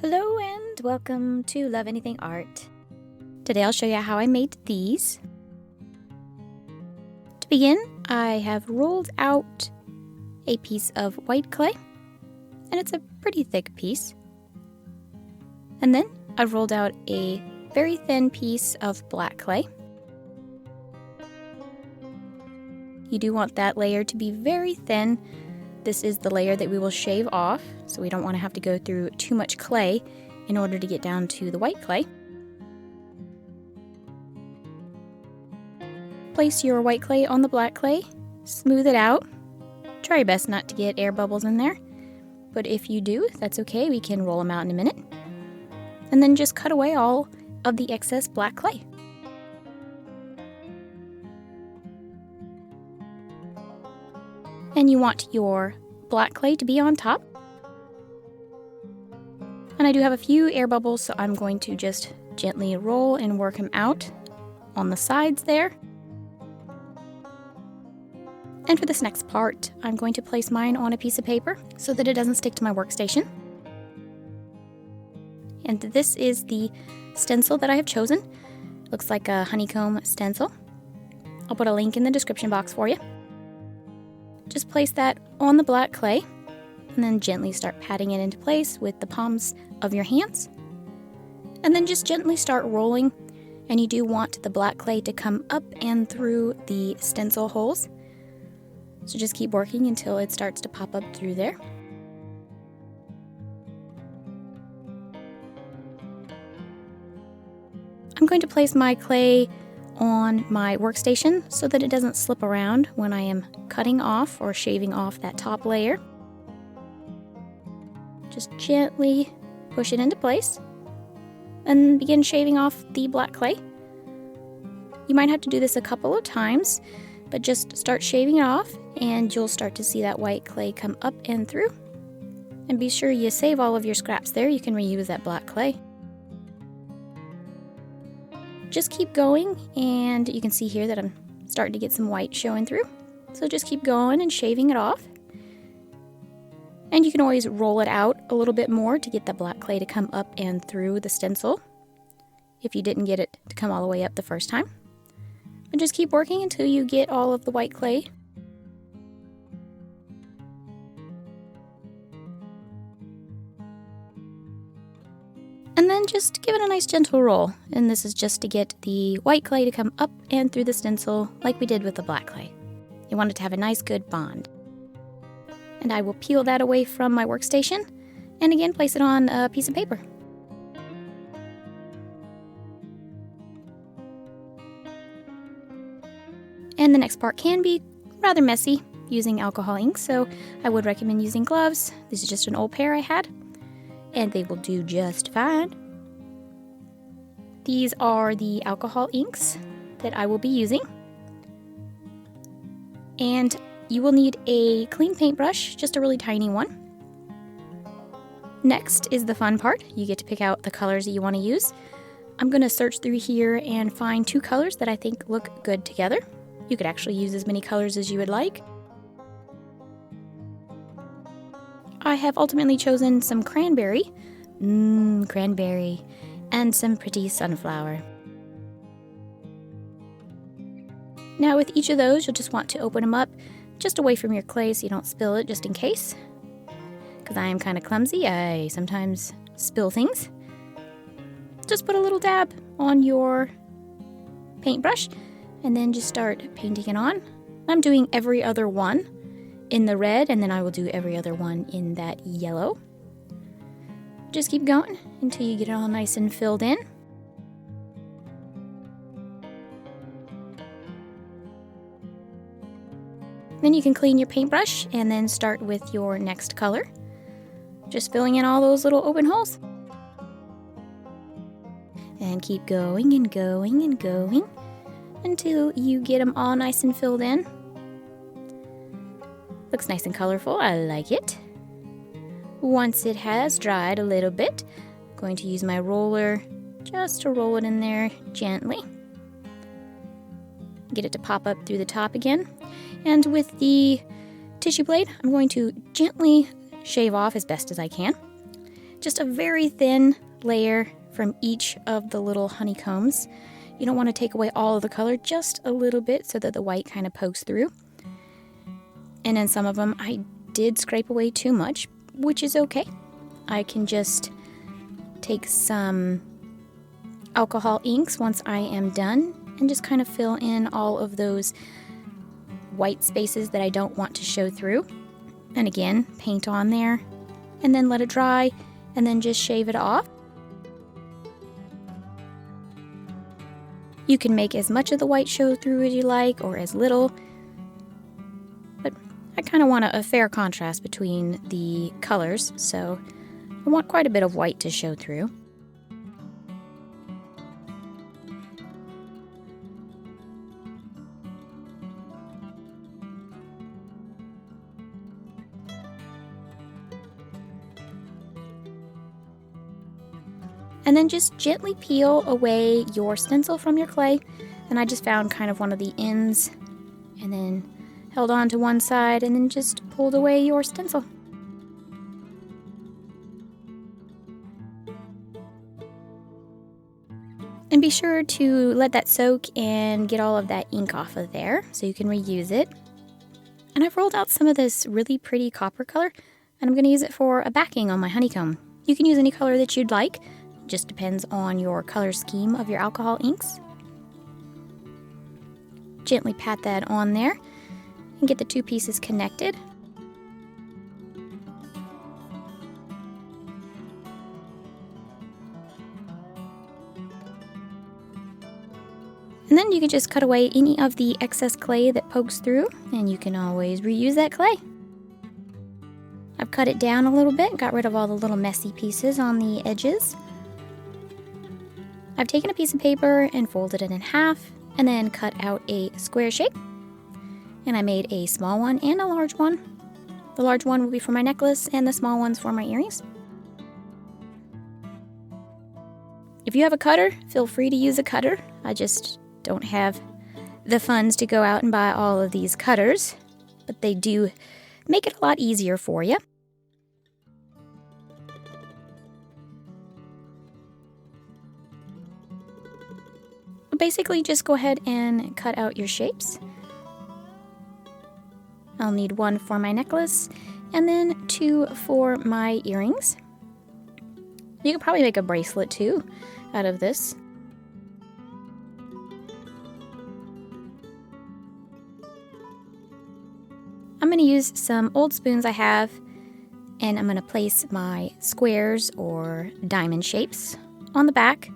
Hello and welcome to Love Anything Art. Today I'll show you how I made these. To begin, I have rolled out a piece of white clay, and it's a pretty thick piece. And then I've rolled out a very thin piece of black clay. You do want that layer to be very thin. This is the layer that we will shave off, so we don't want to have to go through too much clay in order to get down to the white clay. Place your white clay on the black clay, smooth it out. Try your best not to get air bubbles in there, but if you do, that's okay, we can roll them out in a minute. And then just cut away all of the excess black clay. And you want your black clay to be on top. And I do have a few air bubbles, so I'm going to just gently roll and work them out on the sides there. And for this next part, I'm going to place mine on a piece of paper so that it doesn't stick to my workstation. And this is the stencil that I have chosen. It looks like a honeycomb stencil. I'll put a link in the description box for you. Just place that on the black clay and then gently start patting it into place with the palms of your hands. And then just gently start rolling, and you do want the black clay to come up and through the stencil holes. So just keep working until it starts to pop up through there. I'm going to place my clay on my workstation so that it doesn't slip around when I am cutting off or shaving off that top layer. Just gently push it into place and begin shaving off the black clay. You might have to do this a couple of times, but just start shaving it off and you'll start to see that white clay come up and through. And be sure you save all of your scraps there. You can reuse that black clay. Just keep going, and you can see here that I'm starting to get some white showing through. So just keep going and shaving it off. And you can always roll it out a little bit more to get the black clay to come up and through the stencil if you didn't get it to come all the way up the first time. And just keep working until you get all of the white clay. And then just give it a nice gentle roll. And this is just to get the white clay to come up and through the stencil like we did with the black clay. You want it to have a nice good bond. And I will peel that away from my workstation and again place it on a piece of paper. And the next part can be rather messy using alcohol ink, so I would recommend using gloves. This is just an old pair I had, and they will do just fine. These are the alcohol inks that I will be using. And you will need a clean paintbrush, just a really tiny one. Next is the fun part. You get to pick out the colors that you want to use. I'm going to search through here and find two colors that I think look good together. You could actually use as many colors as you would like. I have ultimately chosen some cranberry, and some pretty sunflower. Now with each of those, you'll just want to open them up just away from your clay so you don't spill it, just in case. Because I am kind of clumsy, I sometimes spill things. Just put a little dab on your paintbrush and then just start painting it on. I'm doing every other one in the red, and then I will do every other one in that yellow. Just keep going until you get it all nice and filled in. Then you can clean your paintbrush and then start with your next color. Just filling in all those little open holes. And keep going and going and going until you get them all nice and filled in. Looks nice and colorful, I like it. Once it has dried a little bit, I'm going to use my roller just to roll it in there gently. Get it to pop up through the top again. And with the tissue blade, I'm going to gently shave off as best as I can. just a very thin layer from each of the little honeycombs. You don't want to take away all of the color, just a little bit so that the white kind of pokes through. And in some of them, I did scrape away too much, which is okay. I can just take some alcohol inks once I am done and just kind of fill in all of those white spaces that I don't want to show through. And again, paint on there and then let it dry and then just shave it off. You can make as much of the white show through as you like or as little, but I kind of want a fair contrast between the colors, so I want quite a bit of white to show through. And then just gently peel away your stencil from your clay. And I just found kind of one of the ends and then held on to one side and then just pulled away your stencil. And be sure to let that soak and get all of that ink off of there so you can reuse it. And I've rolled out some of this really pretty copper color and I'm going to use it for a backing on my honeycomb. You can use any color that you'd like. Just depends on your color scheme of your alcohol inks. Gently pat that on there and get the two pieces connected. And then you can just cut away any of the excess clay that pokes through, and you can always reuse that clay. I've cut it down a little bit, got rid of all the little messy pieces on the edges. I've taken a piece of paper and folded it in half and then cut out a square shape. And I made a small one and a large one. The large one will be for my necklace and the small one's for my earrings. If you have a cutter, feel free to use a cutter. I just don't have the funds to go out and buy all of these cutters, but they do make it a lot easier for you. Basically, just go ahead and cut out your shapes. I'll need one for my necklace and then two for my earrings. You could probably make a bracelet too out of this. I'm going to use some old spoons I have, and I'm going to place my squares or diamond shapes on the back.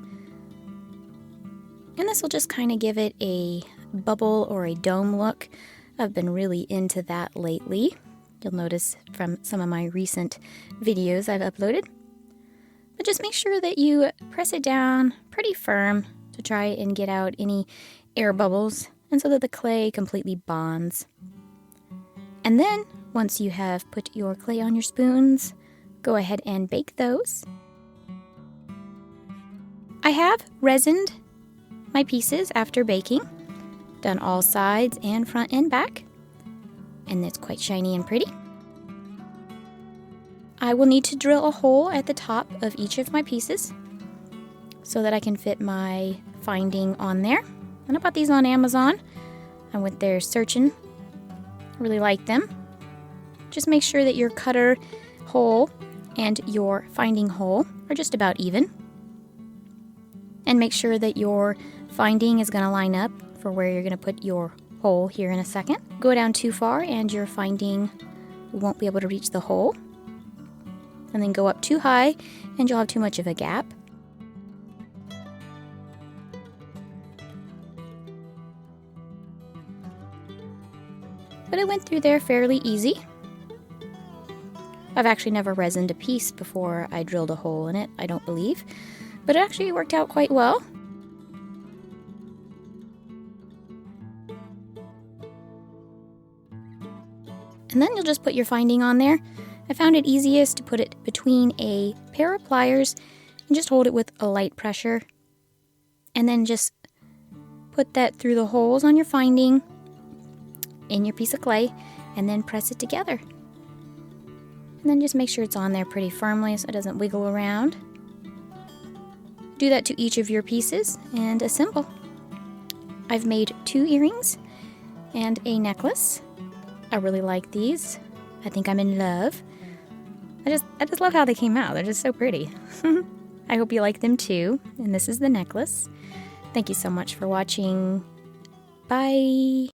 And this will just kind of give it a bubble or a dome look. I've been really into that lately. You'll notice from some of my recent videos I've uploaded. But just make sure that you press it down pretty firm to try and get out any air bubbles and so that the clay completely bonds. And then, once you have put your clay on your spoons, go ahead and bake those. I have resined my pieces after baking, done all sides and front and back, and it's quite shiny and pretty. I will need to drill a hole at the top of each of my pieces so that I can fit my finding on there. And I bought these on Amazon. I went there searching. I really like them. Just make sure that your cutter hole and your finding hole are just about even. And make sure that your finding is going to line up for where you're going to put your hole here in a second. Go down too far and your finding won't be able to reach the hole. And then go up too high and you'll have too much of a gap. But it went through there fairly easy. I've actually never resined a piece before I drilled a hole in it, I don't believe. But it actually worked out quite well. And then you'll just put your finding on there. I found it easiest to put it between a pair of pliers and just hold it with a light pressure. And then just put that through the holes on your finding in your piece of clay and then press it together. And then just make sure it's on there pretty firmly so it doesn't wiggle around. Do that to each of your pieces and assemble. I've made 2 earrings and a necklace. I really like these. I think I'm in love. I just love how they came out. They're just so pretty. I hope you like them too. And this is the necklace. Thank you so much for watching. Bye.